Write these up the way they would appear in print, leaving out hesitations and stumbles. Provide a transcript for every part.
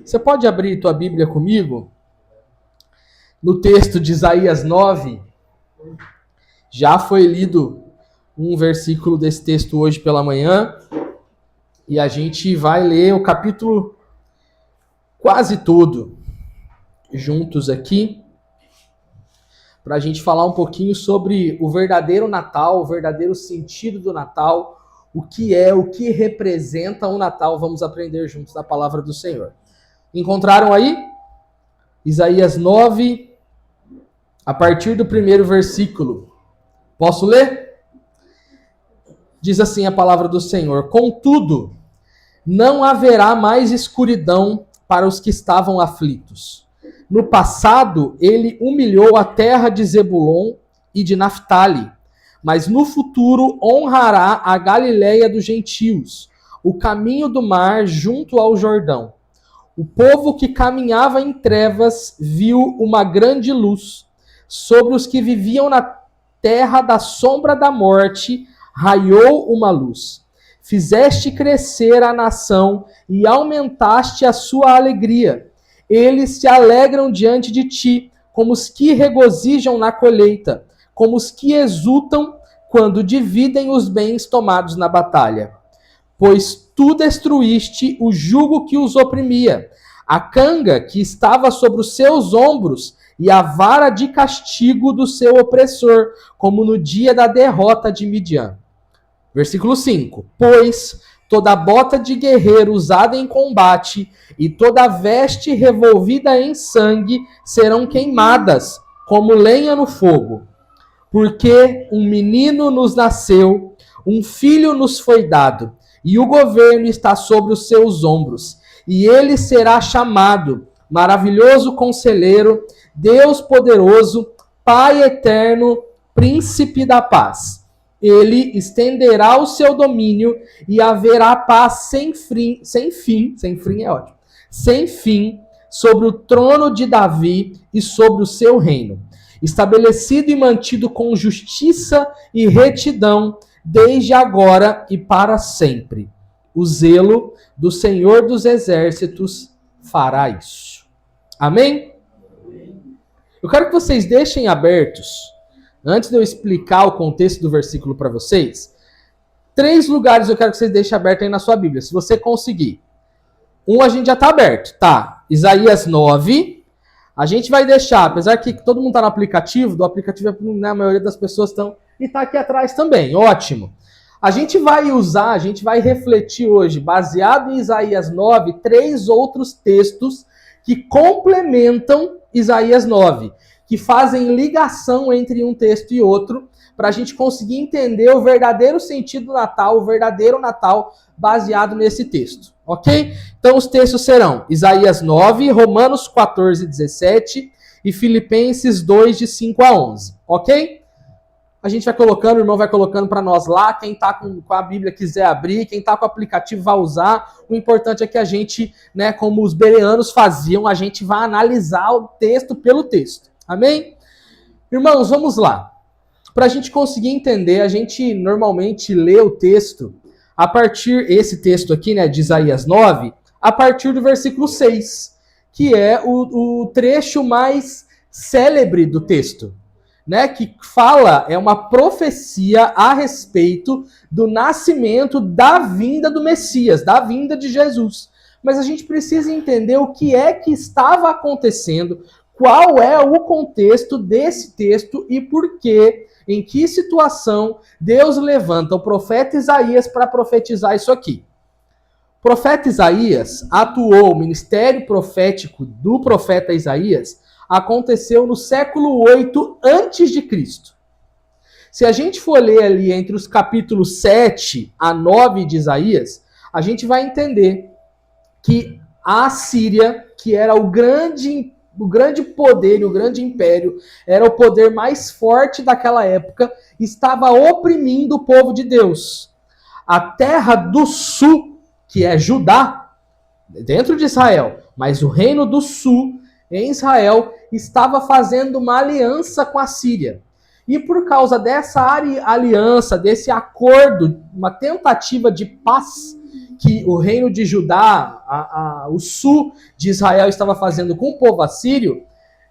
Você pode abrir tua Bíblia comigo? No texto de Isaías 9. Já foi lido um versículo desse texto hoje pela manhã. E a gente vai ler o capítulo quase todo juntos aqui, para a gente falar um pouquinho sobre o verdadeiro Natal, o verdadeiro sentido do Natal, o que representa o Natal. Vamos aprender juntos da palavra do Senhor. Encontraram aí? Isaías 9, a partir do primeiro versículo. Posso ler? Diz assim a palavra do Senhor: Contudo, não haverá mais escuridão para os que estavam aflitos. No passado, ele humilhou a terra de Zebulon e de Naftali, mas no futuro honrará a Galileia dos gentios, o caminho do mar junto ao Jordão. O povo que caminhava em trevas viu uma grande luz. Sobre os que viviam na terra da sombra da morte, raiou uma luz. Fizeste crescer a nação e aumentaste a sua alegria. Eles se alegram diante de ti, como os que regozijam na colheita, como os que exultam quando dividem os bens tomados na batalha. Pois tu destruíste o jugo que os oprimia, a canga que estava sobre os seus ombros e a vara de castigo do seu opressor, como no dia da derrota de Midian. Versículo 5. Pois toda bota de guerreiro usada em combate e toda veste revolvida em sangue serão queimadas, como lenha no fogo. Porque um menino nos nasceu, um filho nos foi dado, e o governo está sobre os seus ombros. E ele será chamado Maravilhoso Conselheiro, Deus Poderoso, Pai Eterno, Príncipe da Paz. Ele estenderá o seu domínio e haverá paz sem fim sobre o trono de Davi e sobre o seu reino, estabelecido e mantido com justiça e retidão desde agora e para sempre. O zelo do Senhor dos Exércitos fará isso. Amém? Eu quero que vocês deixem abertos, antes de eu explicar o contexto do versículo para vocês, 3 lugares eu quero que vocês deixem aberto aí na sua Bíblia, se você conseguir. A gente já está aberto, tá? Isaías 9. A gente vai deixar, apesar que todo mundo está no aplicativo, do aplicativo a maioria das pessoas estão, e está aqui atrás também, ótimo. A gente vai refletir hoje, baseado em Isaías 9, 3 outros textos que complementam Isaías 9, que fazem ligação entre um texto e outro, para a gente conseguir entender o verdadeiro sentido do Natal, o verdadeiro Natal baseado nesse texto, ok? Então os textos serão Isaías 9, Romanos 14, 17 e Filipenses 2, de 5 a 11, ok? A gente vai colocando, o irmão vai colocando para nós lá, quem está com a Bíblia quiser abrir, quem está com o aplicativo vai usar. O importante é que a gente, como os bereanos faziam, a gente vai analisar o texto pelo texto. Amém? Irmãos, vamos lá. Para a gente conseguir entender, a gente normalmente lê o texto a partir, esse texto aqui, de Isaías 9, a partir do versículo 6, que é o trecho mais célebre do texto. Que fala, é uma profecia a respeito do nascimento, da vinda do Messias, da vinda de Jesus. Mas a gente precisa entender o que é que estava acontecendo, qual é o contexto desse texto e por que, em que situação Deus levanta o profeta Isaías para profetizar isso aqui. O profeta Isaías atuou, o ministério profético do profeta Isaías aconteceu no século 8 a.C. Se a gente for ler ali entre os capítulos 7 a 9 de Isaías, a gente vai entender que a Assíria, que era o grande poder, o grande império, era o poder mais forte daquela época, estava oprimindo o povo de Deus. A terra do sul, que é Judá, dentro de Israel, mas o reino do sul, em Israel, estava fazendo uma aliança com a Síria. E por causa dessa aliança, desse acordo, uma tentativa de paz que o reino de Judá, o sul de Israel estava fazendo com o povo assírio,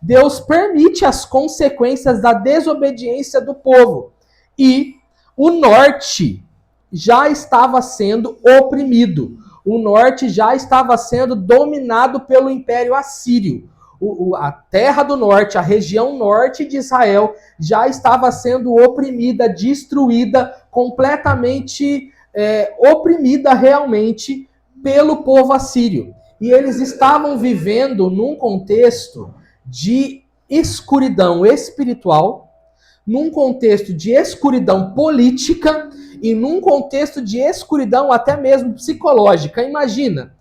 Deus permite as consequências da desobediência do povo. E o norte já estava sendo oprimido. O norte já estava sendo dominado pelo Império Assírio. A terra do norte, a região norte de Israel, já estava sendo oprimida, destruída, completamente oprimida realmente pelo povo assírio. E eles estavam vivendo num contexto de escuridão espiritual, num contexto de escuridão política e num contexto de escuridão até mesmo psicológica. Imagina,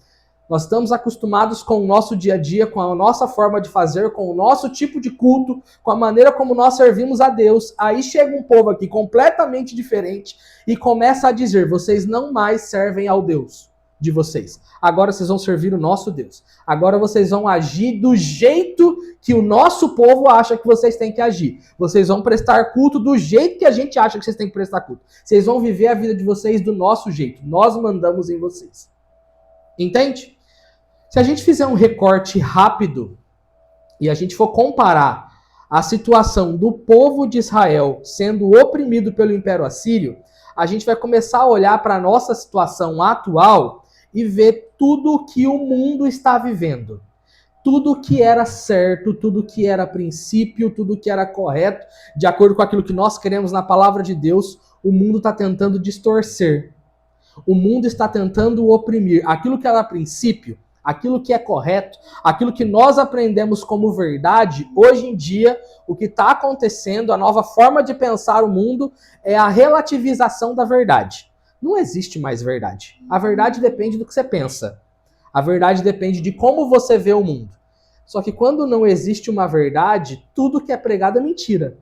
nós estamos acostumados com o nosso dia a dia, com a nossa forma de fazer, com o nosso tipo de culto, com a maneira como nós servimos a Deus. Aí chega um povo aqui completamente diferente e começa a dizer: vocês não mais servem ao Deus de vocês. Agora vocês vão servir o nosso Deus. Agora vocês vão agir do jeito que o nosso povo acha que vocês têm que agir. Vocês vão prestar culto do jeito que a gente acha que vocês têm que prestar culto. Vocês vão viver a vida de vocês do nosso jeito. Nós mandamos em vocês. Entende? Se a gente fizer um recorte rápido e a gente for comparar a situação do povo de Israel sendo oprimido pelo Império Assírio, a gente vai começar a olhar para a nossa situação atual e ver tudo que o mundo está vivendo. Tudo que era certo, tudo que era princípio, tudo que era correto, de acordo com aquilo que nós queremos na palavra de Deus, o mundo está tentando distorcer. O mundo está tentando oprimir. Aquilo que era princípio, aquilo que é correto, aquilo que nós aprendemos como verdade, hoje em dia, o que está acontecendo, a nova forma de pensar o mundo é a relativização da verdade. Não existe mais verdade. A verdade depende do que você pensa. A verdade depende de como você vê o mundo. Só que quando não existe uma verdade, tudo que é pregado é mentira.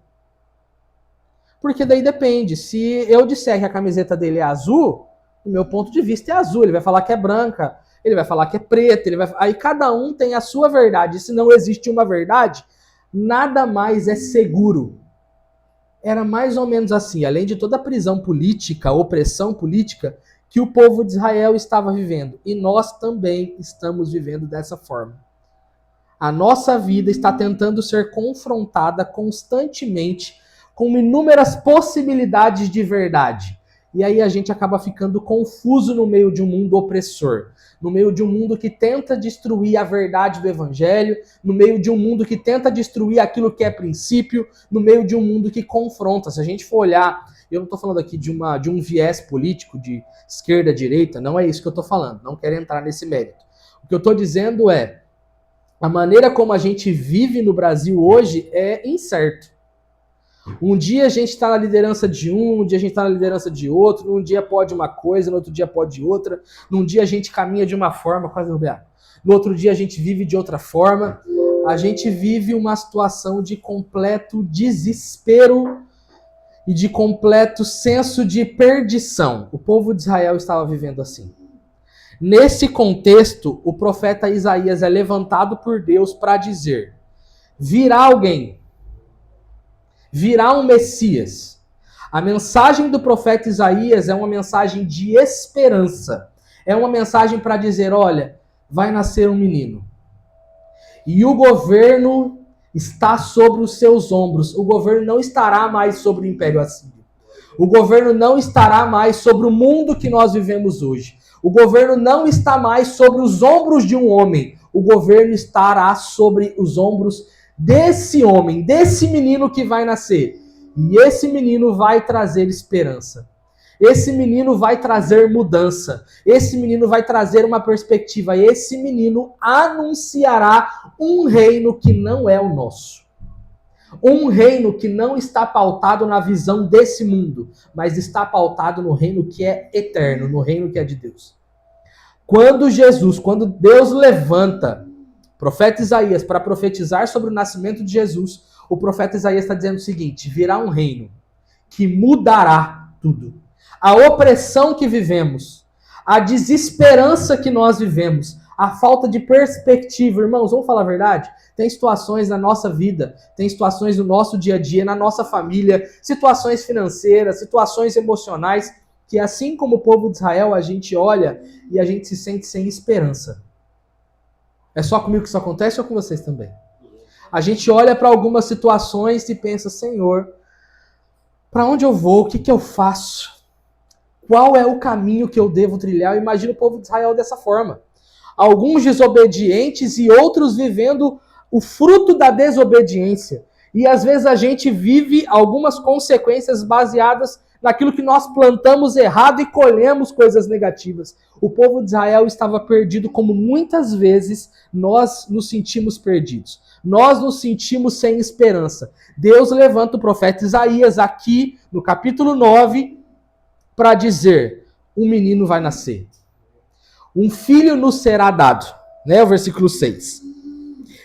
Porque daí depende. Se eu disser que a camiseta dele é azul, do meu ponto de vista é azul. Ele vai falar que é branca, ele vai falar que é preta. Aí cada um tem a sua verdade. E se não existe uma verdade, nada mais é seguro. Era mais ou menos assim, além de toda a prisão política, a opressão política, que o povo de Israel estava vivendo. E nós também estamos vivendo dessa forma. A nossa vida está tentando ser confrontada constantemente com inúmeras possibilidades de verdade. E aí a gente acaba ficando confuso no meio de um mundo opressor, no meio de um mundo que tenta destruir a verdade do evangelho, no meio de um mundo que tenta destruir aquilo que é princípio, no meio de um mundo que confronta. Se a gente for olhar, eu não estou falando aqui de um viés político de esquerda, direita, não é isso que eu estou falando, não quero entrar nesse mérito. O que eu estou dizendo é, a maneira como a gente vive no Brasil hoje é incerto. Um dia a gente está na liderança de um dia a gente está na liderança de outro, um dia pode uma coisa, no outro dia pode outra, num dia a gente caminha de uma forma, quase derrubar. No outro dia a gente vive de outra forma. A gente vive uma situação de completo desespero e de completo senso de perdição. O povo de Israel estava vivendo assim. Nesse contexto, o profeta Isaías é levantado por Deus para dizer: virá alguém, virá um Messias. A mensagem do profeta Isaías é uma mensagem de esperança. É uma mensagem para dizer, olha, vai nascer um menino. E o governo está sobre os seus ombros. O governo não estará mais sobre o Império Assírio. O governo não estará mais sobre o mundo que nós vivemos hoje. O governo não está mais sobre os ombros de um homem. O governo estará sobre os ombros desse homem, desse menino que vai nascer. E esse menino vai trazer esperança. Esse menino vai trazer mudança. Esse menino vai trazer uma perspectiva. Esse menino anunciará um reino que não é o nosso. Um reino que não está pautado na visão desse mundo, mas está pautado no reino que é eterno, no reino que é de Deus. Quando Deus levanta o profeta Isaías para profetizar sobre o nascimento de Jesus, o profeta Isaías está dizendo o seguinte: virá um reino que mudará tudo. A opressão que vivemos, a desesperança que nós vivemos, a falta de perspectiva. Irmãos, vamos falar a verdade? Tem situações na nossa vida, tem situações no nosso dia a dia, na nossa família, situações financeiras, situações emocionais, que assim como o povo de Israel, a gente olha e a gente se sente sem esperança. É só comigo que isso acontece ou com vocês também? A gente olha para algumas situações e pensa, Senhor, para onde eu vou? O que eu faço? Qual é o caminho que eu devo trilhar? Eu imagino o povo de Israel dessa forma. Alguns desobedientes e outros vivendo o fruto da desobediência. E às vezes a gente vive algumas consequências baseadas naquilo que nós plantamos errado e colhemos coisas negativas. O povo de Israel estava perdido, como muitas vezes nós nos sentimos perdidos. Nós nos sentimos sem esperança. Deus levanta o profeta Isaías aqui no capítulo 9 para dizer: um menino vai nascer. Um filho nos será dado. O versículo 6.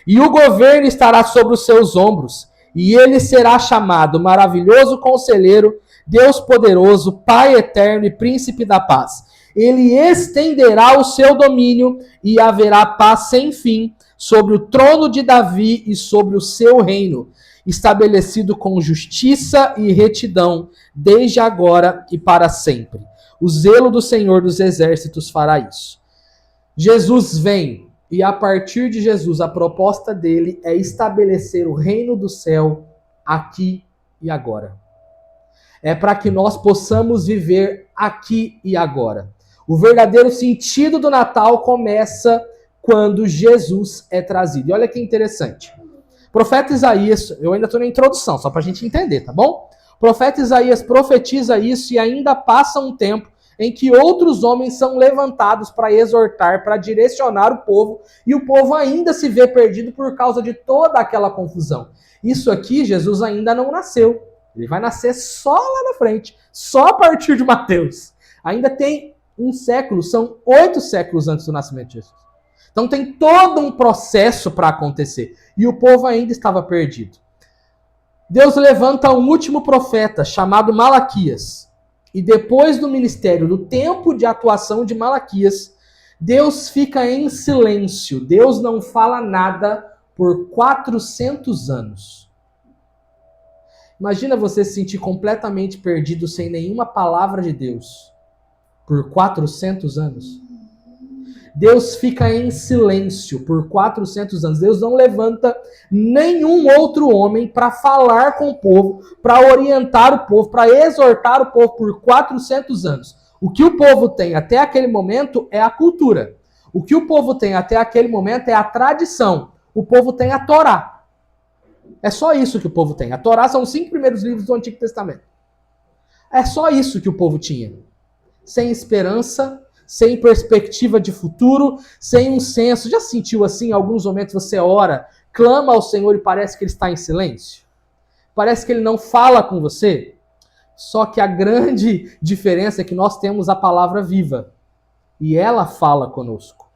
E o governo estará sobre os seus ombros, e ele será chamado Maravilhoso Conselheiro, Deus Poderoso, Pai Eterno e Príncipe da Paz. Ele estenderá o seu domínio e haverá paz sem fim sobre o trono de Davi e sobre o seu reino, estabelecido com justiça e retidão, desde agora e para sempre. O zelo do Senhor dos Exércitos fará isso. Jesus vem, e a partir de Jesus, a proposta dele é estabelecer o reino do céu aqui e agora. É para que nós possamos viver aqui e agora. O verdadeiro sentido do Natal começa quando Jesus é trazido. E olha que interessante. O profeta Isaías, eu ainda estou na introdução, só para a gente entender, tá bom? O profeta Isaías profetiza isso e ainda passa um tempo em que outros homens são levantados para exortar, para direcionar o povo, e o povo ainda se vê perdido por causa de toda aquela confusão. Isso aqui, Jesus ainda não nasceu. Ele vai nascer só lá na frente, só a partir de Mateus. Ainda tem um século, são 8 séculos antes do nascimento de Jesus. Então tem todo um processo para acontecer. E o povo ainda estava perdido. Deus levanta um último profeta, chamado Malaquias. E depois do ministério, do tempo de atuação de Malaquias, Deus fica em silêncio. Deus não fala nada por 400 anos. Imagina você se sentir completamente perdido, sem nenhuma palavra de Deus, por 400 anos. Deus fica em silêncio por 400 anos. Deus não levanta nenhum outro homem para falar com o povo, para orientar o povo, para exortar o povo por 400 anos. O que o povo tem até aquele momento é a cultura. O que o povo tem até aquele momento é a tradição. O povo tem a Torá. É só isso que o povo tem. A Torá são os 5 primeiros livros do Antigo Testamento. É só isso que o povo tinha. Sem esperança, sem perspectiva de futuro, sem um senso. Já sentiu assim, em alguns momentos você ora, clama ao Senhor e parece que Ele está em silêncio? Parece que Ele não fala com você? Só que a grande diferença é que nós temos a palavra viva. E ela fala conosco.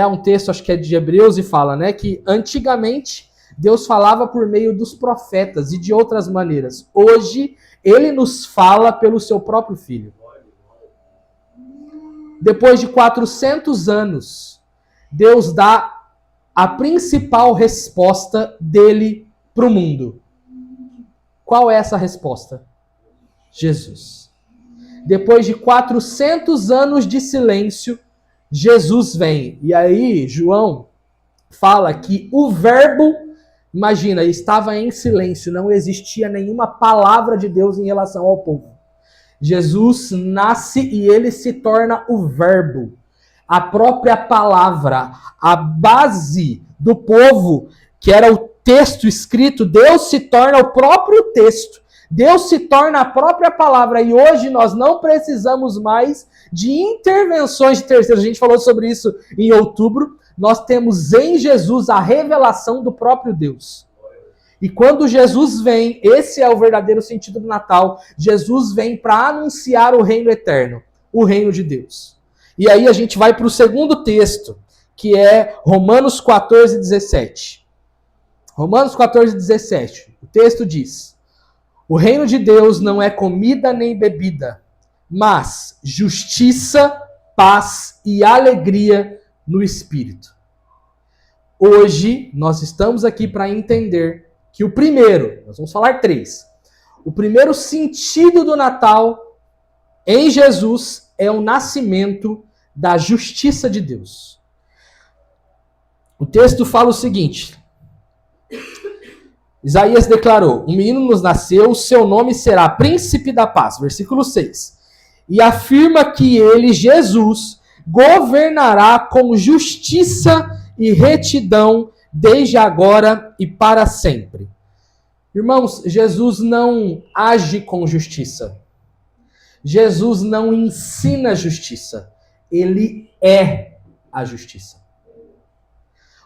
Um texto, acho que é de Hebreus, e fala que antigamente Deus falava por meio dos profetas e de outras maneiras. Hoje, Ele nos fala pelo seu próprio Filho. Depois de 400 anos, Deus dá a principal resposta dele para o mundo. Qual é essa resposta? Jesus. Depois de 400 anos de silêncio, Jesus vem. E aí, João fala que o verbo, imagina, estava em silêncio, não existia nenhuma palavra de Deus em relação ao povo. Jesus nasce e ele se torna o verbo, a própria palavra, a base do povo, que era o texto escrito. Deus se torna o próprio texto, Deus se torna a própria palavra, e hoje nós não precisamos mais de intervenções de terceiros. A gente falou sobre isso em outubro. Nós temos em Jesus a revelação do próprio Deus. E quando Jesus vem, esse é o verdadeiro sentido do Natal, Jesus vem para anunciar o reino eterno, o reino de Deus. E aí a gente vai para o segundo texto, que é Romanos 14, 17. Romanos 14, 17. O texto diz: o reino de Deus não é comida nem bebida, mas justiça, paz e alegria no Espírito. Hoje nós estamos aqui para entender que o primeiro, nós vamos falar 3. O primeiro sentido do Natal em Jesus é o nascimento da justiça de Deus. O texto fala o seguinte: Isaías declarou: um menino nos nasceu, o seu nome será Príncipe da Paz. Versículo 6. E afirma que ele, Jesus, governará com justiça e retidão desde agora e para sempre. Irmãos, Jesus não age com justiça. Jesus não ensina justiça. Ele é a justiça.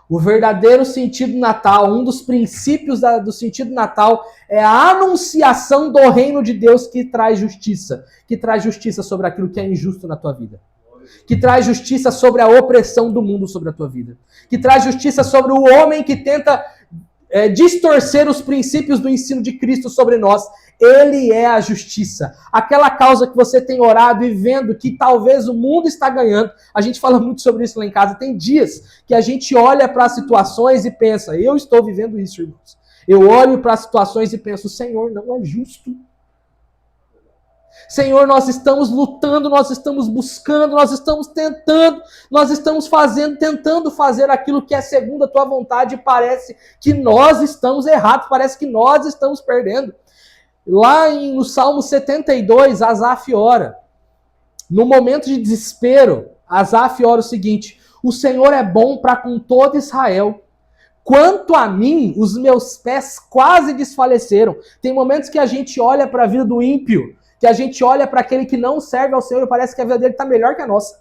O verdadeiro sentido do Natal, um dos princípios do sentido do Natal, é a anunciação do reino de Deus que traz justiça sobre aquilo que é injusto na tua vida, que traz justiça sobre a opressão do mundo sobre a tua vida, que traz justiça sobre o homem que tenta distorcer os princípios do ensino de Cristo sobre nós. Ele é a justiça. Aquela causa que você tem orado e vendo que talvez o mundo está ganhando. A gente fala muito sobre isso lá em casa. Tem dias que a gente olha para as situações e pensa, eu estou vivendo isso, irmãos. Eu olho para as situações e penso, Senhor, não é justo. Senhor, nós estamos lutando, nós estamos buscando, nós estamos tentando, nós estamos tentando fazer aquilo que é segundo a tua vontade e parece que nós estamos errados, parece que nós estamos perdendo. Lá no Salmo 72, Asaf ora. No momento de desespero, Asaf ora o seguinte: o Senhor é bom para com todo Israel. Quanto a mim, os meus pés quase desfaleceram. Tem momentos que a gente olha para a vida do ímpio, que a gente olha para aquele que não serve ao Senhor e parece que a vida dele está melhor que a nossa.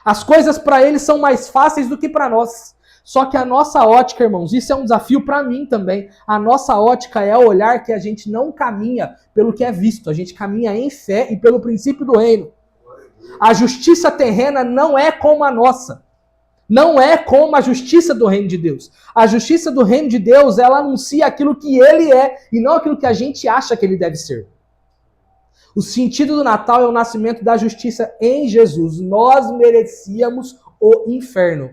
As coisas para ele são mais fáceis do que para nós. Só que a nossa ótica, irmãos, isso é um desafio para mim também. A nossa ótica é olhar que a gente não caminha pelo que é visto. A gente caminha em fé e pelo princípio do reino. A justiça terrena não é como a nossa. Não é como a justiça do reino de Deus. A justiça do reino de Deus, ela anuncia aquilo que ele é e não aquilo que a gente acha que ele deve ser. O sentido do Natal é o nascimento da justiça em Jesus. Nós merecíamos o inferno.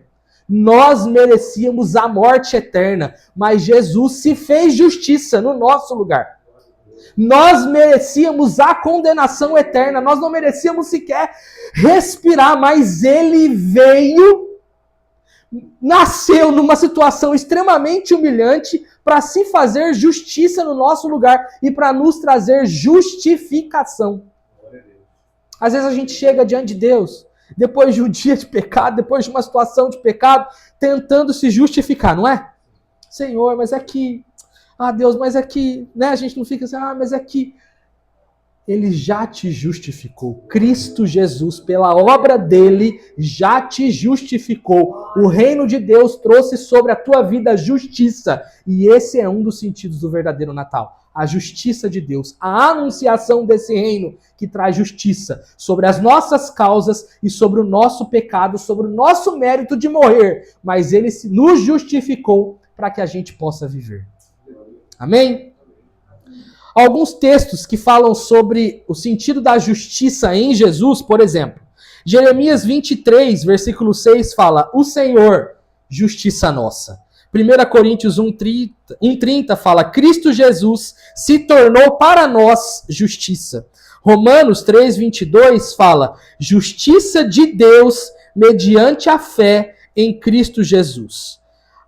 Nós merecíamos a morte eterna, mas Jesus se fez justiça no nosso lugar. Nós merecíamos a condenação eterna, nós não merecíamos sequer respirar, mas ele veio, nasceu numa situação extremamente humilhante para se fazer justiça no nosso lugar e para nos trazer justificação. Às vezes a gente chega diante de Deus, depois de um dia de pecado, depois de uma situação de pecado, tentando se justificar, não é? Senhor, mas é que... Deus, mas é que... Né? A gente não fica assim, mas é que... Ele já te justificou. Cristo Jesus, pela obra dele, já te justificou. O reino de Deus trouxe sobre a tua vida justiça. E esse é um dos sentidos do verdadeiro Natal. A justiça de Deus, a anunciação desse reino que traz justiça sobre as nossas causas e sobre o nosso pecado, sobre o nosso mérito de morrer. Mas ele nos justificou para que a gente possa viver. Amém? Alguns textos que falam sobre o sentido da justiça em Jesus, por exemplo, Jeremias 23, versículo 6 fala, o Senhor, justiça nossa. 1 Coríntios 1:30 fala, Cristo Jesus se tornou para nós justiça. Romanos 3:22 fala, justiça de Deus mediante a fé em Cristo Jesus.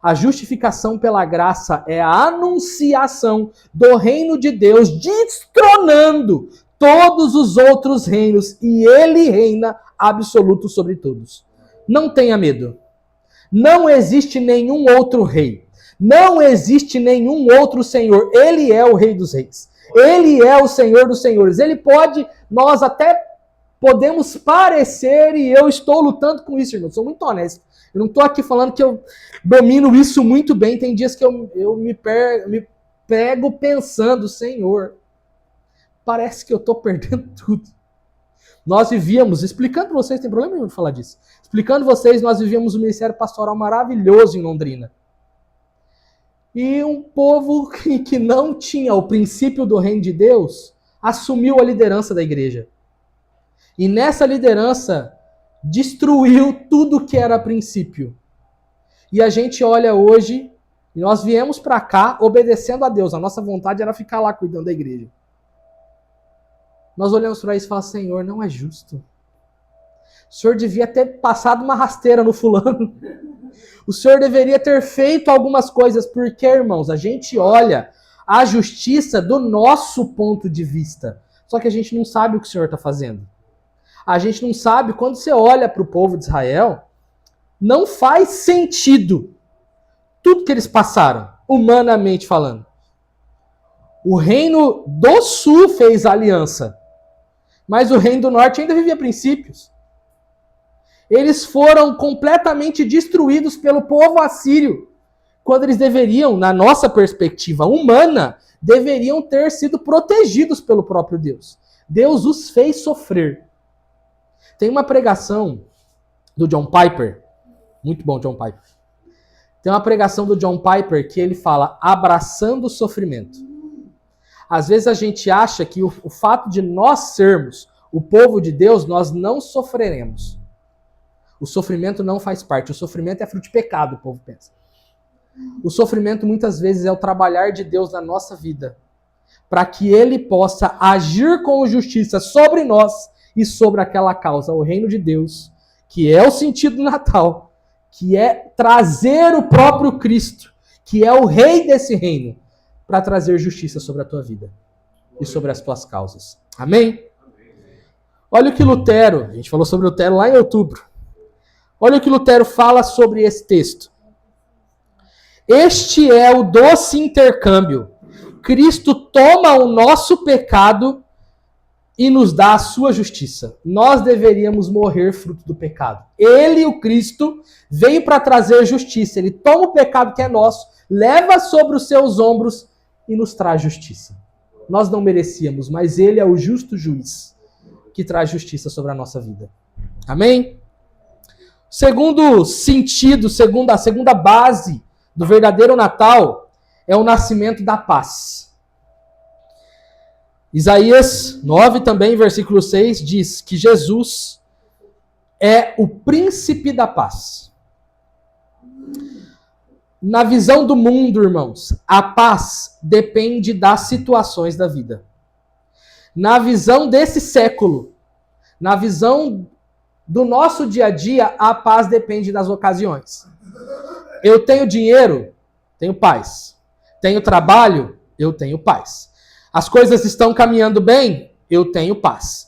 A justificação pela graça é a anunciação do reino de Deus, destronando todos os outros reinos, e ele reina absoluto sobre todos. Não tenha medo. Não existe nenhum outro rei. Não existe nenhum outro senhor. Ele é o rei dos reis. Ele é o senhor dos senhores. Ele pode, nós até podemos parecer, e eu estou lutando com isso, irmão. Sou muito honesto. Eu não estou aqui falando que eu domino isso muito bem. Tem dias que eu me pego pensando, Senhor, parece que eu estou perdendo tudo. Nós vivíamos, explicando para vocês, tem problema nenhum de falar disso. Explicando vocês, nós vivíamos um ministério pastoral maravilhoso em Londrina. E um povo que não tinha o princípio do reino de Deus, assumiu a liderança da igreja. E nessa liderança, destruiu tudo que era princípio. E a gente olha hoje, e nós viemos para cá obedecendo a Deus. A nossa vontade era ficar lá cuidando da igreja. nós olhamos para isso e falamos, Senhor, não é justo. O Senhor devia ter passado uma rasteira no fulano. O Senhor deveria ter feito algumas coisas, porque, irmãos, a gente olha a justiça do nosso ponto de vista. Só que a gente não sabe o que o Senhor está fazendo. A gente não sabe, quando você olha para o povo de Israel, não faz sentido tudo que eles passaram, humanamente falando. O reino do sul fez aliança, mas o reino do norte ainda vivia princípios. Eles foram completamente destruídos pelo povo assírio, quando eles deveriam, na nossa perspectiva humana, deveriam ter sido protegidos pelo próprio Deus. Deus os fez sofrer. Tem uma pregação do John Piper, muito bom John Piper. Tem uma pregação do John Piper que ele fala, abraçando o sofrimento. Às vezes a gente acha que o fato de nós sermos o povo de Deus, nós não sofreremos. O sofrimento não faz parte. O sofrimento é fruto de pecado, o povo pensa. O sofrimento muitas vezes é o trabalhar de Deus na nossa vida, para que Ele possa agir com justiça sobre nós e sobre aquela causa, o reino de Deus, que é o sentido do Natal, que é trazer o próprio Cristo, que é o rei desse reino, para trazer justiça sobre a tua vida e sobre as tuas causas. Amém? Olha o que Lutero, a gente falou sobre Lutero lá em outubro. Olha o que Lutero fala sobre esse texto. Este é o doce intercâmbio. Cristo toma o nosso pecado e nos dá a sua justiça. Nós deveríamos morrer fruto do pecado. Ele, o Cristo, veio para trazer justiça. Ele toma o pecado que é nosso, leva sobre os seus ombros e nos traz justiça. Nós não merecíamos, mas Ele é o justo juiz que traz justiça sobre a nossa vida. Amém? Segundo sentido, a segunda base do verdadeiro Natal é o nascimento da paz. Isaías 9 também, versículo 6, diz que Jesus é o príncipe da paz. Na visão do mundo, irmãos, a paz depende das situações da vida. Na visão desse século, na visão do nosso dia a dia, a paz depende das ocasiões. Eu tenho dinheiro, tenho paz. Tenho trabalho, eu tenho paz. As coisas estão caminhando bem, eu tenho paz.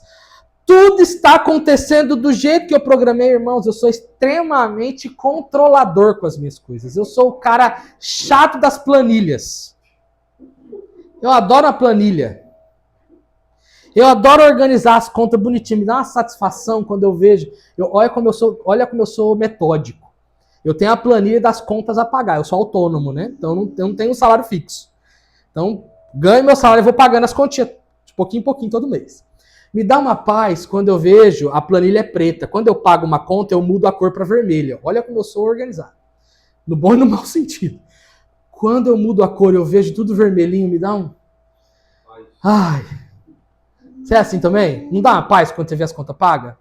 Tudo está acontecendo do jeito que eu programei, irmãos. Eu sou extremamente controlador com as minhas coisas. Eu sou o cara chato das planilhas. Eu adoro a planilha. Eu adoro organizar as contas bonitinho. Me dá uma satisfação quando eu vejo. Olha como eu sou metódico. Eu tenho a planilha das contas a pagar. Eu sou autônomo, né? Então eu não tenho um salário fixo. Então, ganho meu salário e vou pagando as continhas de pouquinho em pouquinho todo mês. Me dá uma paz quando eu vejo a planilha é preta. Quando eu pago uma conta, eu mudo a cor para vermelha. Olha como eu sou organizado. No bom e no mau sentido. Quando eu mudo a cor e eu vejo tudo vermelhinho, me dá um... Ai... Você é assim também? Não dá uma paz quando você vê as contas pagas?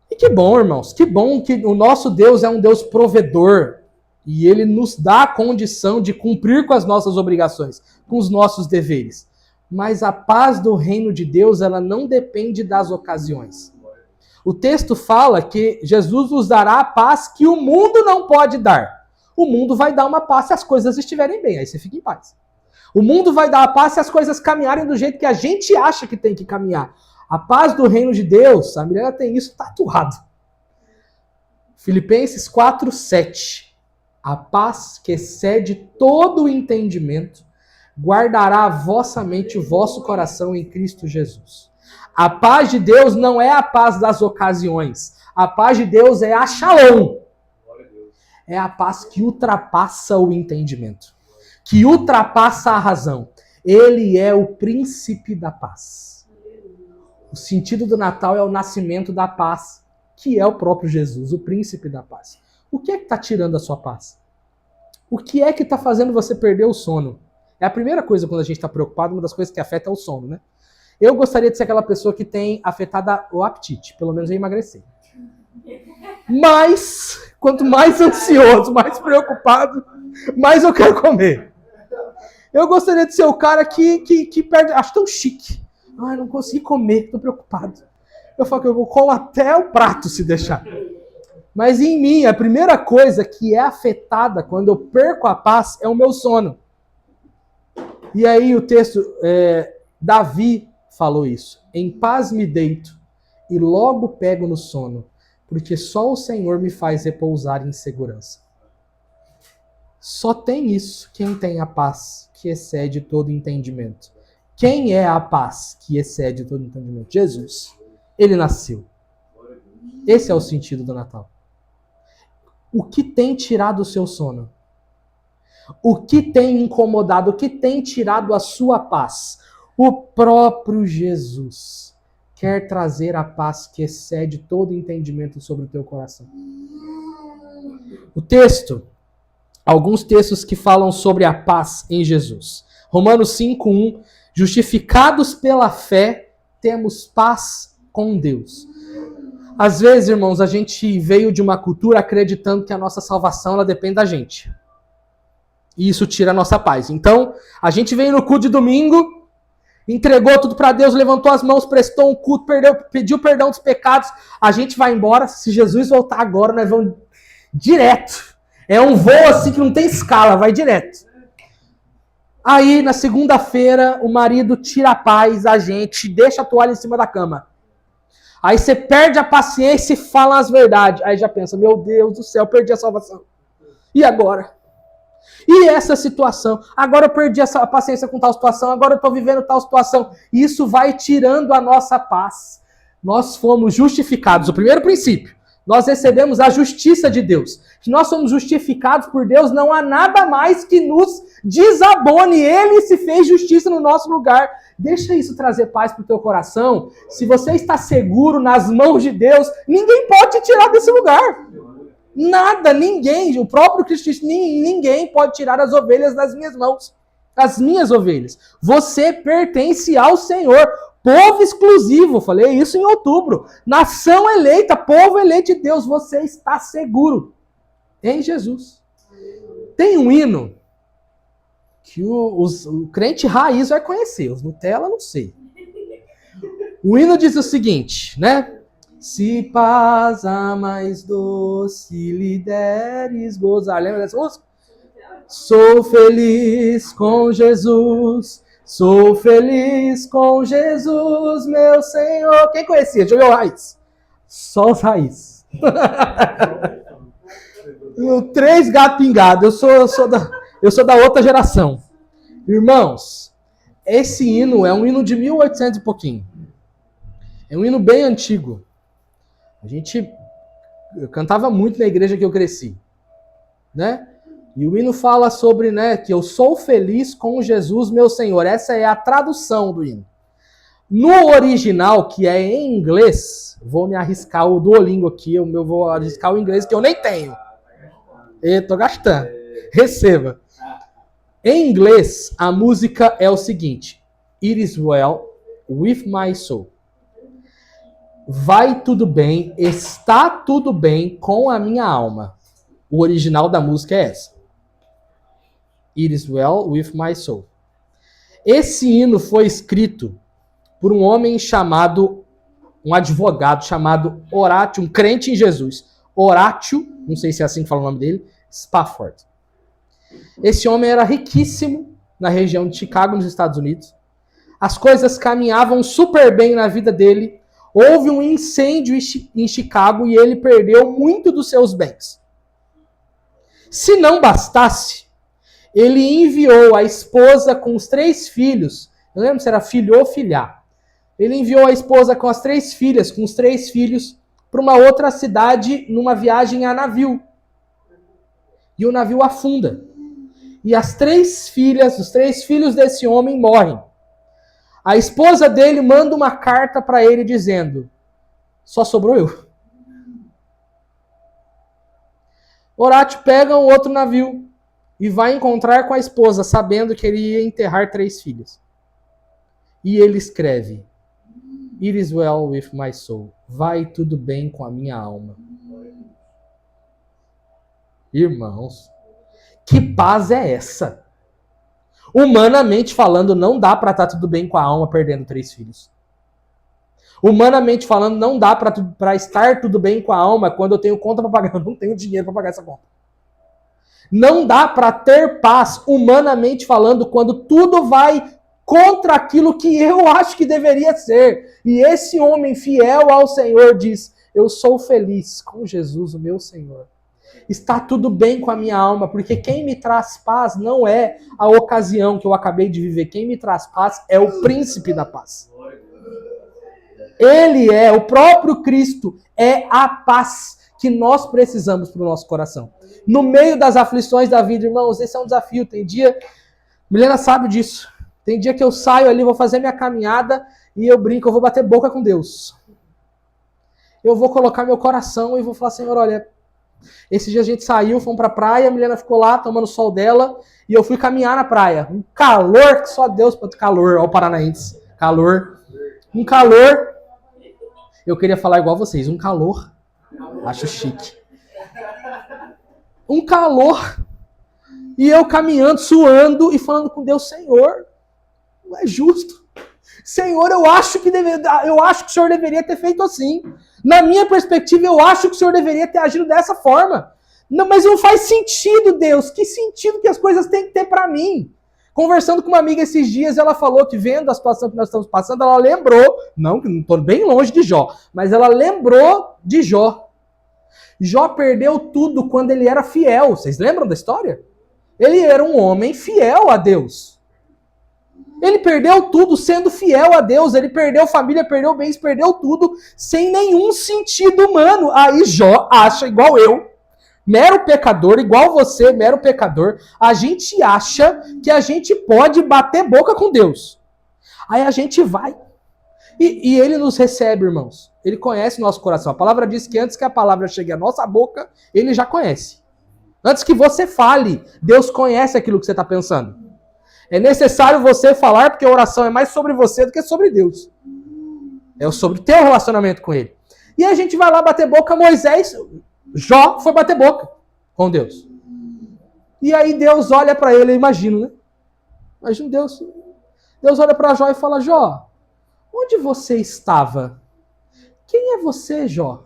E que bom, irmãos. Que bom que o nosso Deus é um Deus provedor. E Ele nos dá a condição de cumprir com as nossas obrigações, com os nossos deveres. Mas a paz do reino de Deus, ela não depende das ocasiões. O texto fala que Jesus nos dará a paz que o mundo não pode dar. O mundo vai dar uma paz se as coisas estiverem bem. Aí você fica em paz. O mundo vai dar a paz se as coisas caminharem do jeito que a gente acha que tem que caminhar. A paz do reino de Deus, a Milena tem isso tatuado. Filipenses 4:7. A paz que excede todo o entendimento guardará a vossa mente e o vosso coração em Cristo Jesus. A paz de Deus não é a paz das ocasiões. A paz de Deus é a shalom. É a paz que ultrapassa o entendimento, que ultrapassa a razão. Ele é o príncipe da paz. O sentido do Natal é o nascimento da paz, que é o próprio Jesus, o príncipe da paz. O que é que está tirando a sua paz? O que é que está fazendo você perder o sono? É a primeira coisa quando a gente está preocupado, uma das coisas que afeta é o sono, né? Eu gostaria de ser aquela pessoa que tem afetado o apetite, pelo menos eu emagrecer. Mas, quanto mais ansioso, mais preocupado, mais eu quero comer. Eu gostaria de ser o cara que perde... Acho tão chique. Ai, não consegui comer, tô preocupado. Eu falo que eu como até o prato se deixar. Mas em mim, a primeira coisa que é afetada quando eu perco a paz é o meu sono. E aí o texto, Davi falou isso. Em paz me deito e logo pego no sono, porque só o Senhor me faz repousar em segurança. Só tem isso quem tem a paz que excede todo entendimento. Quem é a paz que excede todo entendimento? Jesus. Ele nasceu. Esse é o sentido do Natal. O que tem tirado o seu sono? O que tem incomodado? O que tem tirado a sua paz? O próprio Jesus quer trazer a paz que excede todo entendimento sobre o teu coração. O texto, alguns textos que falam sobre a paz em Jesus. Romanos 5:1, justificados pela fé, temos paz com Deus. Às vezes, irmãos, a gente veio de uma cultura acreditando que a nossa salvação ela depende da gente. E isso tira a nossa paz. Então, a gente veio no culto de domingo, entregou tudo para Deus, levantou as mãos, prestou um culto, pediu perdão dos pecados. A gente vai embora. Se Jesus voltar agora, nós vamos direto. É um voo assim que não tem escala, vai direto. Aí, na segunda-feira, o marido tira a paz, a gente deixa a toalha em cima da cama. Aí você perde a paciência e fala as verdades. Aí já pensa, meu Deus do céu, perdi a salvação. E agora? E essa situação? Agora eu perdi a paciência com tal situação, agora eu estou vivendo tal situação. Isso vai tirando a nossa paz. Nós fomos justificados. O primeiro princípio, nós recebemos a justiça de Deus. Se nós somos justificados por Deus, não há nada mais que nos desabone. Ele se fez justiça no nosso lugar. Deixa isso trazer paz para o teu coração. Se você está seguro nas mãos de Deus, ninguém pode te tirar desse lugar. Nada, ninguém, o próprio Cristo, ninguém pode tirar as ovelhas das minhas mãos. As minhas ovelhas. Você pertence ao Senhor. Povo exclusivo, falei isso em outubro. Nação eleita, povo eleito de Deus. Você está seguro em Jesus. Tem um hino que o crente raiz vai conhecer. Os Nutella, não sei. O hino diz o seguinte, né? Se paz a mais doce lhe deres gozar. Lembra dessa música? Sou feliz com Jesus. Sou feliz com Jesus, meu Senhor. Quem conhecia? Deixa eu ver o Raiz. Só os Raiz. Três gatos pingados. Eu sou da outra geração. Irmãos, esse hino é um hino de 1800 e pouquinho. É um hino bem antigo. Eu cantava muito na igreja que eu cresci. Né? E o hino fala sobre, né, que eu sou feliz com Jesus, meu Senhor. Essa é a tradução do hino. No original, que é em inglês, vou me arriscar o Duolingo aqui, eu vou arriscar o inglês que eu nem tenho. Tô gastando. Receba. Em inglês, a música é o seguinte: It is well with my soul. Vai tudo bem, está tudo bem com a minha alma. O original da música é essa. It is well with my soul. Esse hino foi escrito por um homem chamado, um advogado chamado Horatio, um crente em Jesus. Horatio, não sei se é assim que fala o nome dele, Spafford. Esse homem era riquíssimo na região de Chicago, nos Estados Unidos. As coisas caminhavam super bem na vida dele. Houve um incêndio em Chicago e ele perdeu muito dos seus bens. Se não bastasse, ele enviou a esposa com os 3 filhos. Eu lembro se era filho ou filhar. Ele enviou a esposa com as 3 filhas, com os 3 filhos, para uma outra cidade numa viagem a navio. E o navio afunda. E as 3 filhas, os 3 filhos desse homem morrem. A esposa dele manda uma carta para ele dizendo: só sobrou eu. Horatio pega um outro navio e vai encontrar com a esposa, sabendo que ele ia enterrar 3 filhos. E ele escreve: It is well with my soul. Vai tudo bem com a minha alma. Irmãos, que paz é essa? Humanamente falando, não dá para estar tudo bem com a alma perdendo 3 filhos. Humanamente falando, não dá para estar tudo bem com a alma quando eu tenho conta para pagar. Eu não tenho dinheiro para pagar essa conta. Não dá para ter paz, humanamente falando, quando tudo vai contra aquilo que eu acho que deveria ser. E esse homem fiel ao Senhor diz: eu sou feliz com Jesus, o meu Senhor. Está tudo bem com a minha alma, porque quem me traz paz não é a ocasião que eu acabei de viver. Quem me traz paz é o príncipe da paz. Ele é, o próprio Cristo, é a paz que nós precisamos para o nosso coração. No meio das aflições da vida, irmãos, esse é um desafio. Tem dia, Milena sabe disso, tem dia que eu saio ali, vou fazer minha caminhada e eu brinco, eu vou bater boca com Deus. Eu vou colocar meu coração e vou falar: Senhor, olha, esse dia a gente saiu, fomos pra praia, a Milena ficou lá tomando sol dela e eu fui caminhar na praia. Um calor que só Deus pode. Calor, ó o paranaense. Calor. Um calor. Eu queria falar igual vocês, um calor. Acho chique. Um calor. E eu caminhando, suando e falando com Deus: Senhor, não é justo. Senhor, eu acho que o Senhor deveria ter feito assim. Na minha perspectiva, eu acho que o Senhor deveria ter agido dessa forma. Não, mas não faz sentido, Deus. Que sentido que as coisas têm que ter para mim? Conversando com uma amiga esses dias, ela falou que vendo a situação que nós estamos passando, ela lembrou, não estou bem longe de Jó, mas ela lembrou de Jó. Jó perdeu tudo quando ele era fiel. Vocês lembram da história? Ele era um homem fiel a Deus. Ele perdeu tudo sendo fiel a Deus. Ele perdeu família, perdeu bens, perdeu tudo sem nenhum sentido humano. Aí Jó acha, igual eu, mero pecador, igual você, mero pecador, a gente acha que a gente pode bater boca com Deus. Aí a gente vai. E ele nos recebe, irmãos. Ele conhece nosso coração. A palavra diz que antes que a palavra chegue à nossa boca, ele já conhece. Antes que você fale, Deus conhece aquilo que você está pensando. É necessário você falar, porque a oração é mais sobre você do que sobre Deus. É sobre o teu relacionamento com ele. E a gente vai lá bater boca. Jó foi bater boca com Deus. E aí Deus olha para ele, eu imagino, né? Imagina Deus. Deus olha para Jó e fala: Jó, onde você estava? Quem é você, Jó?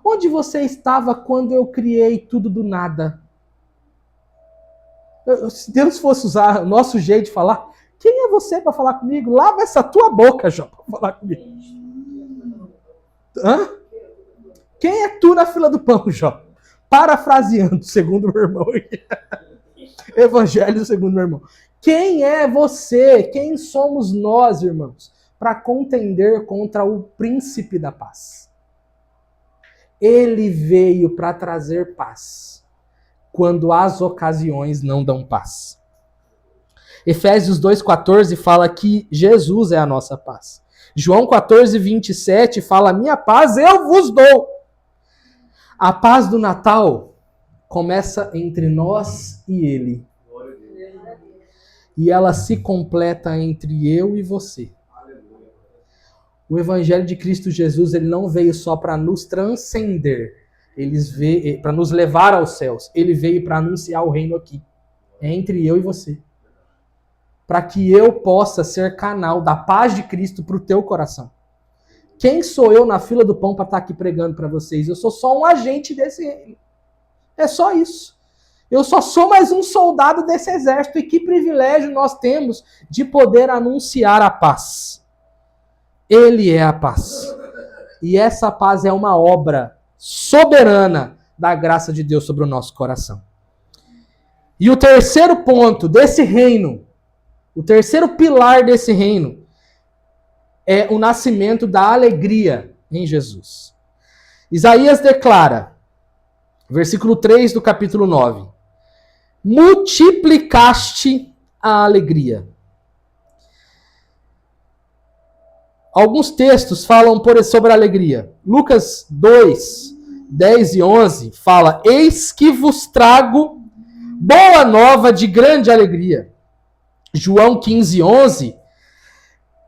Onde você estava quando eu criei tudo do nada? Se Deus fosse usar o nosso jeito de falar, quem é você para falar comigo? Lava essa tua boca, Jó, para falar comigo. Hã? Quem é tu na fila do pão, Jó? Parafraseando, segundo o meu irmão. Evangelho segundo o meu irmão. Quem é você? Quem somos nós, irmãos, para contender contra o príncipe da paz? Ele veio para trazer paz quando as ocasiões não dão paz. Efésios 2,14 fala que Jesus é a nossa paz. João 14,27 fala: minha paz eu vos dou. A paz do Natal começa entre nós e ele. E ela se completa entre eu e você. O Evangelho de Cristo Jesus, ele não veio só para nos transcender, para nos levar aos céus. Ele veio para anunciar o reino aqui. É entre eu e você. Para que eu possa ser canal da paz de Cristo para o teu coração. Quem sou eu na fila do pão para estar aqui pregando para vocês? Eu sou só um agente desse reino. É só isso. Eu só sou mais um soldado desse exército. E que privilégio nós temos de poder anunciar a paz. Ele é a paz. E essa paz é uma obra soberana da graça de Deus sobre o nosso coração. E o terceiro ponto desse reino, o terceiro pilar desse reino, é o nascimento da alegria em Jesus. Isaías declara, versículo 3 do capítulo 9, multiplicaste a alegria. Alguns textos falam sobre a alegria. Lucas 2, 10 e 11 fala: eis que vos trago boa nova de grande alegria. João 15, 11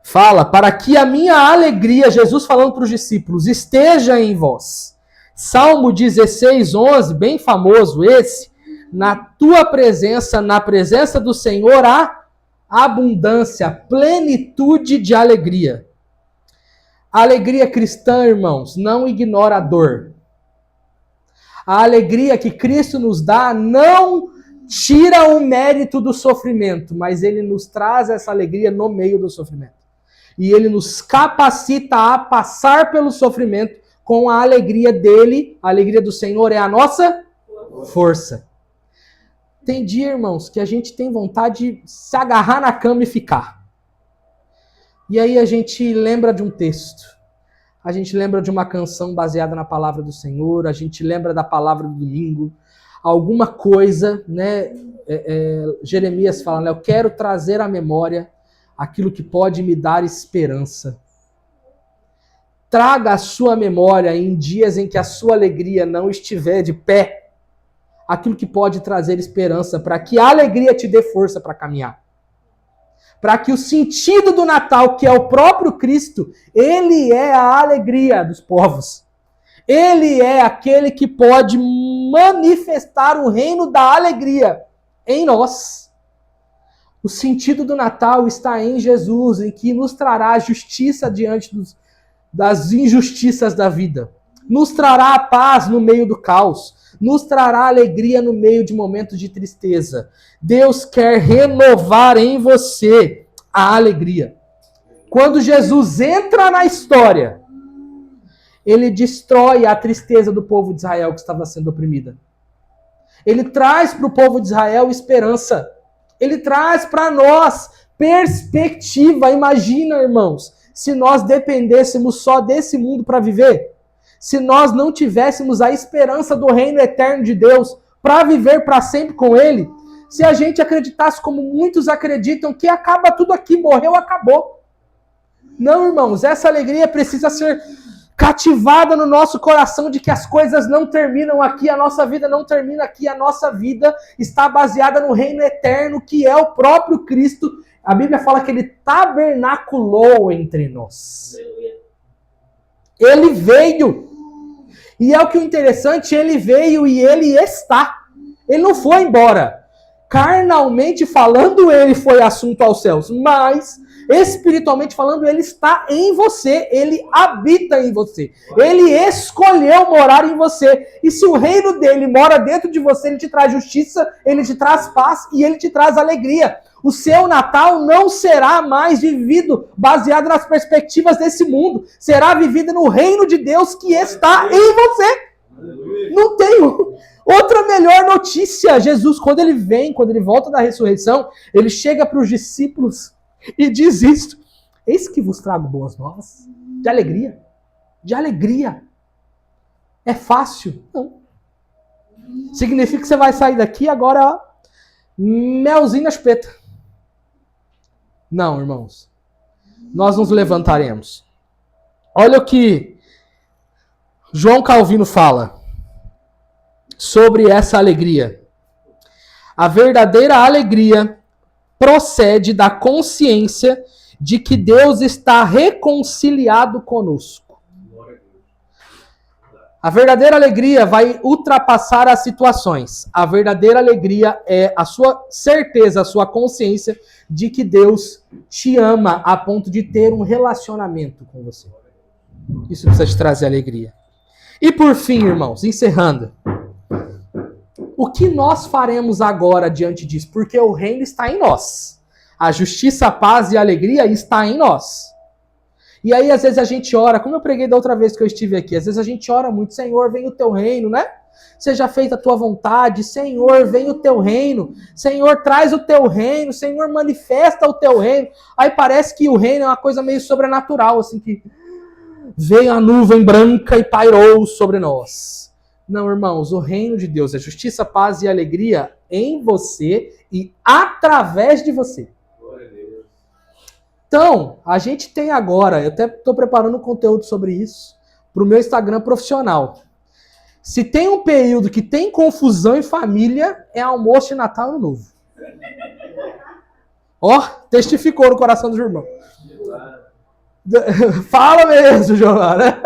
fala: para que a minha alegria, Jesus falando para os discípulos, esteja em vós. Salmo 16, 11, bem famoso esse: Na tua presença, na presença do Senhor, há abundância, plenitude de alegria. A alegria cristã, irmãos, não ignora a dor. A alegria que Cristo nos dá não tira o mérito do sofrimento, mas ele nos traz essa alegria no meio do sofrimento. E ele nos capacita a passar pelo sofrimento com a alegria dele. A alegria do Senhor é a nossa força. Tem dia, irmãos, que a gente tem vontade de se agarrar na cama e ficar. E aí a gente lembra de um texto. A gente lembra de uma canção baseada na palavra do Senhor. A gente lembra da palavra do domingo. Alguma coisa, né? Jeremias fala, né? Eu quero trazer à memória aquilo que pode me dar esperança. Traga a sua memória em dias em que a sua alegria não estiver de pé. Aquilo que pode trazer esperança, para que a alegria te dê força para caminhar. Para que o sentido do Natal, que é o próprio Cristo, ele é a alegria dos povos. Ele é aquele que pode manifestar o reino da alegria em nós. O sentido do Natal está em Jesus, em que nos trará justiça diante das injustiças da vida. Nos trará a paz no meio do caos. Nos trará alegria no meio de momentos de tristeza. Deus quer renovar em você a alegria. Quando Jesus entra na história, ele destrói a tristeza do povo de Israel que estava sendo oprimida. Ele traz para o povo de Israel esperança. Ele traz para nós perspectiva. Imagina, irmãos, se nós dependêssemos só desse mundo para viver. Se nós não tivéssemos a esperança do reino eterno de Deus para viver para sempre com Ele, se a gente acreditasse como muitos acreditam que acaba tudo aqui, morreu, acabou. Não, irmãos, essa alegria precisa ser cativada no nosso coração de que as coisas não terminam aqui, a nossa vida não termina aqui, a nossa vida está baseada no reino eterno que é o próprio Cristo. A Bíblia fala que Ele tabernaculou entre nós. Ele veio. E é o que é interessante, ele veio e ele está. Ele não foi embora. Carnalmente falando, ele foi assunto aos céus. Mas, espiritualmente falando, ele está em você. Ele habita em você. Ele escolheu morar em você. E se o reino dele mora dentro de você, ele te traz justiça, ele te traz paz e ele te traz alegria. O seu Natal não será mais vivido baseado nas perspectivas desse mundo. Será vivido no reino de Deus que está em você. Não tenho outra melhor notícia. Jesus, quando ele vem, quando ele volta da ressurreição, ele chega para os discípulos e diz isto. Eis que vos trago boas novas. De alegria. De alegria. É fácil? Não. Significa que você vai sair daqui agora, ó, melzinho na chupeta. Não, irmãos. Nós nos levantaremos. Olha o que João Calvino fala sobre essa alegria. A verdadeira alegria procede da consciência de que Deus está reconciliado conosco. A verdadeira alegria vai ultrapassar as situações. A verdadeira alegria é a sua certeza, a sua consciência de que Deus te ama a ponto de ter um relacionamento com você. Isso precisa te trazer alegria. E por fim, irmãos, encerrando. O que nós faremos agora diante disso? Porque o reino está em nós. A justiça, a paz e a alegria está em nós. E aí, às vezes, a gente ora, como eu preguei da outra vez que eu estive aqui, às vezes a gente ora muito, Senhor, vem o teu reino, né? Seja feita a tua vontade, Senhor, vem o teu reino, Senhor, traz o teu reino, Senhor, manifesta o teu reino. Aí parece que o reino é uma coisa meio sobrenatural, assim, que veio a nuvem branca e pairou sobre nós. Não, irmãos, o reino de Deus é justiça, paz e alegria em você e através de você. Então, a gente tem agora, eu até estou preparando um conteúdo sobre isso para o meu Instagram profissional. Se tem um período que tem confusão em família, é almoço de Natal e Ano Novo. Ó, testificou no coração do irmão. Fala mesmo, Giovana.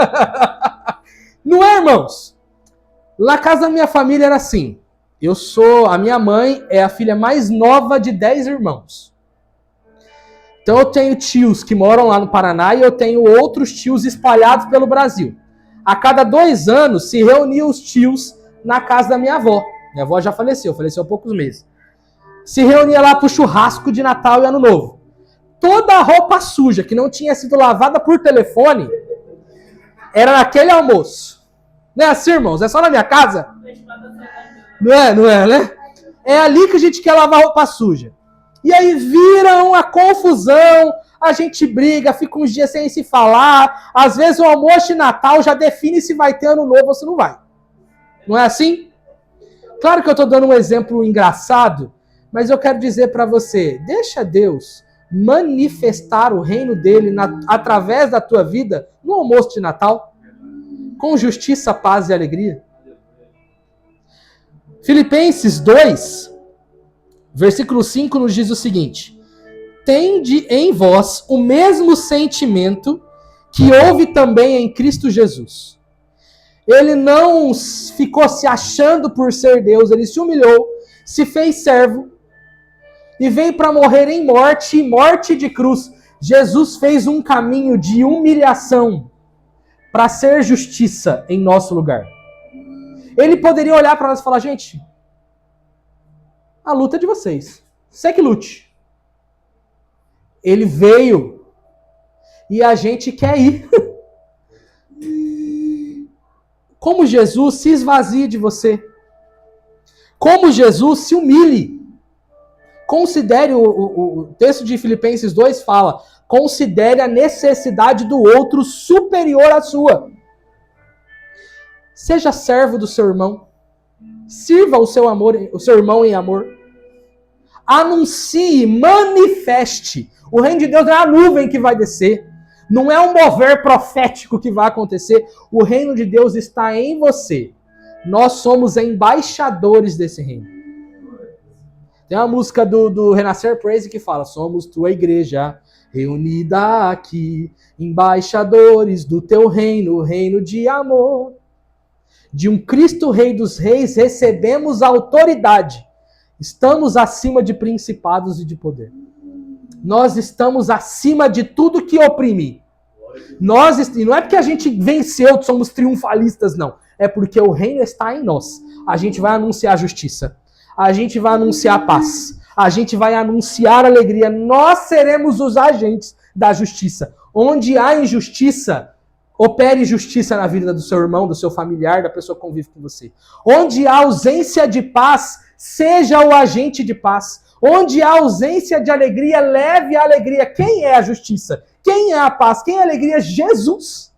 Não é, irmãos? Na casa da minha família era assim. A minha mãe é a filha mais nova de 10 irmãos. Então eu tenho tios que moram lá no Paraná e eu tenho outros tios espalhados pelo Brasil. A cada 2 anos se reuniam os tios na casa da minha avó. Minha avó já faleceu há poucos meses. Se reunia lá pro churrasco de Natal e Ano Novo. Toda a roupa suja que não tinha sido lavada por telefone era naquele almoço. Não é assim, irmãos? É só na minha casa? Não é, né? É ali que a gente quer lavar roupa suja. E aí vira uma confusão, a gente briga, fica uns dias sem se falar. Às vezes o almoço de Natal já define se vai ter Ano Novo ou se não vai. Não é assim? Claro que eu estou dando um exemplo engraçado, mas eu quero dizer para você, deixa Deus manifestar o reino dele através da tua vida no almoço de Natal, com justiça, paz e alegria. Filipenses 2, versículo 5 nos diz o seguinte: tende em vós o mesmo sentimento que houve também em Cristo Jesus. Ele não ficou se achando por ser Deus, ele se humilhou, se fez servo e veio para morrer em morte, morte de cruz. Jesus fez um caminho de humilhação para ser justiça em nosso lugar. Ele poderia olhar para nós e falar: gente, a luta é de vocês, você que lute. Ele veio e a gente quer ir. Como Jesus se esvazie de você. Como Jesus se humilhe. Considere, o texto de Filipenses 2 fala, considere a necessidade do outro superior à sua. Seja servo do seu irmão. Sirva o seu irmão em amor. Anuncie, manifeste. O reino de Deus não é a nuvem que vai descer. Não é um mover profético que vai acontecer. O reino de Deus está em você. Nós somos embaixadores desse reino. Tem uma música do Renascer Praise que fala: somos tua igreja reunida aqui, embaixadores do teu reino, reino de amor. De um Cristo Rei dos Reis recebemos autoridade. Estamos acima de principados e de poder. Nós estamos acima de tudo que oprime. E não é porque a gente venceu, somos triunfalistas, não. É porque o reino está em nós. A gente vai anunciar justiça. A gente vai anunciar paz. A gente vai anunciar alegria. Nós seremos os agentes da justiça. Onde há injustiça, opere justiça na vida do seu irmão, do seu familiar, da pessoa que convive com você. Onde há ausência de paz, seja o agente de paz. Onde há ausência de alegria, leve a alegria. Quem é a justiça? Quem é a paz? Quem é a alegria? Jesus.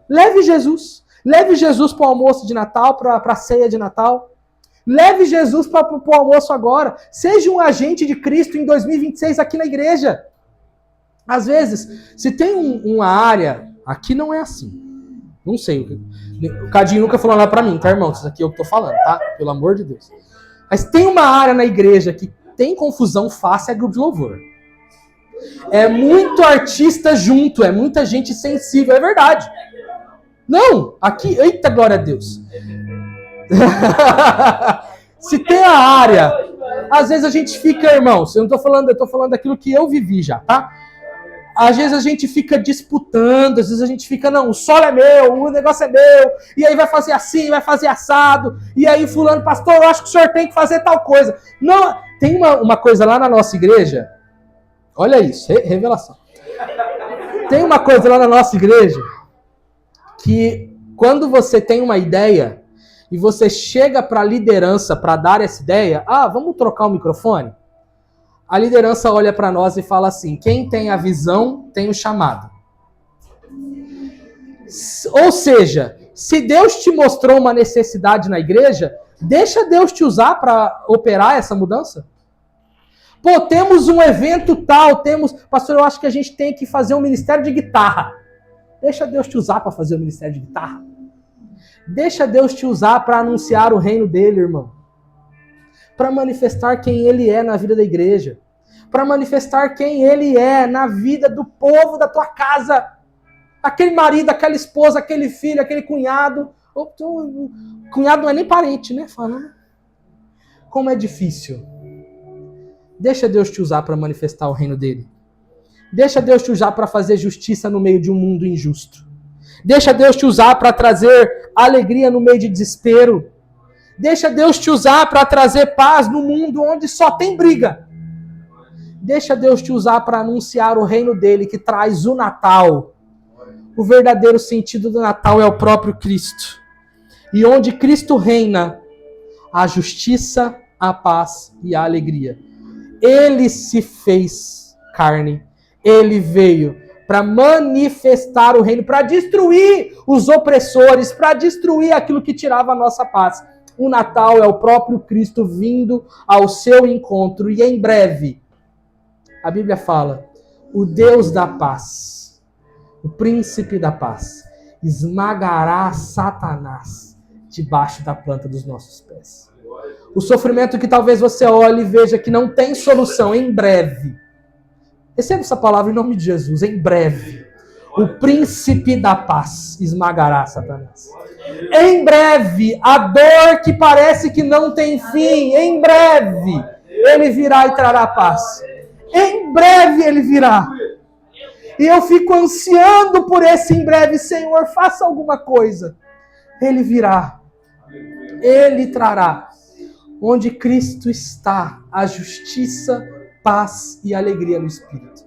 Leve Jesus. Leve Jesus para o almoço de Natal, para a ceia de Natal. Leve Jesus para o almoço agora. Seja um agente de Cristo em 2026 aqui na igreja. Às vezes, se tem uma área... Aqui não é assim. Não sei. O Cadinho nunca falou nada para mim, tá, irmão? Isso aqui é o que eu tô falando, tá? Pelo amor de Deus. Mas tem uma área na igreja que tem confusão fácil, é grupo de louvor. É muito artista junto, é muita gente sensível, é verdade. Não, aqui, eita glória a Deus. Se tem a área, às vezes a gente fica, irmãos, eu tô falando daquilo que eu vivi já, tá? Às vezes a gente fica disputando, às vezes a gente fica, não, o solo é meu, o negócio é meu, e aí vai fazer assim, vai fazer assado, e aí fulano, pastor, eu acho que o senhor tem que fazer tal coisa. Não, tem uma coisa lá na nossa igreja, olha isso, revelação. Tem uma coisa lá na nossa igreja, que quando você tem uma ideia, e você chega para a liderança para dar essa ideia, vamos trocar o microfone? A liderança olha para nós e fala assim: quem tem a visão tem o chamado. Ou seja, se Deus te mostrou uma necessidade na igreja, deixa Deus te usar para operar essa mudança. Pô, temos um evento tal, pastor, eu acho que a gente tem que fazer um ministério de guitarra. Deixa Deus te usar para fazer o ministério de guitarra. Deixa Deus te usar para anunciar o reino dele, irmão. Para manifestar quem ele é na vida da igreja. Para manifestar quem ele é na vida do povo da tua casa. Aquele marido, aquela esposa, aquele filho, aquele cunhado. Cunhado não é nem parente, né? Falando. como é difícil. Deixa Deus te usar para manifestar o reino dele. Deixa Deus te usar para fazer justiça no meio de um mundo injusto. Deixa Deus te usar para trazer alegria no meio de desespero. Deixa Deus te usar para trazer paz no mundo onde só tem briga. Deixa Deus te usar para anunciar o reino dele que traz o Natal. O verdadeiro sentido do Natal é o próprio Cristo. E onde Cristo reina, a justiça, a paz e a alegria. Ele se fez carne. Ele veio para manifestar o reino, para destruir os opressores, para destruir aquilo que tirava a nossa paz. O Natal é o próprio Cristo vindo ao seu encontro. E em breve, a Bíblia fala, o Deus da paz, o príncipe da paz, esmagará Satanás debaixo da planta dos nossos pés. O sofrimento que talvez você olhe e veja que não tem solução, em breve. Receba essa palavra em nome de Jesus, em breve. O príncipe da paz esmagará Satanás. Em breve, a dor que parece que não tem fim, em breve, ele virá e trará paz. Em breve ele virá. E eu fico ansiando por esse em breve, Senhor, faça alguma coisa. Ele virá. Ele trará. Onde Cristo está, a justiça, paz e alegria no Espírito.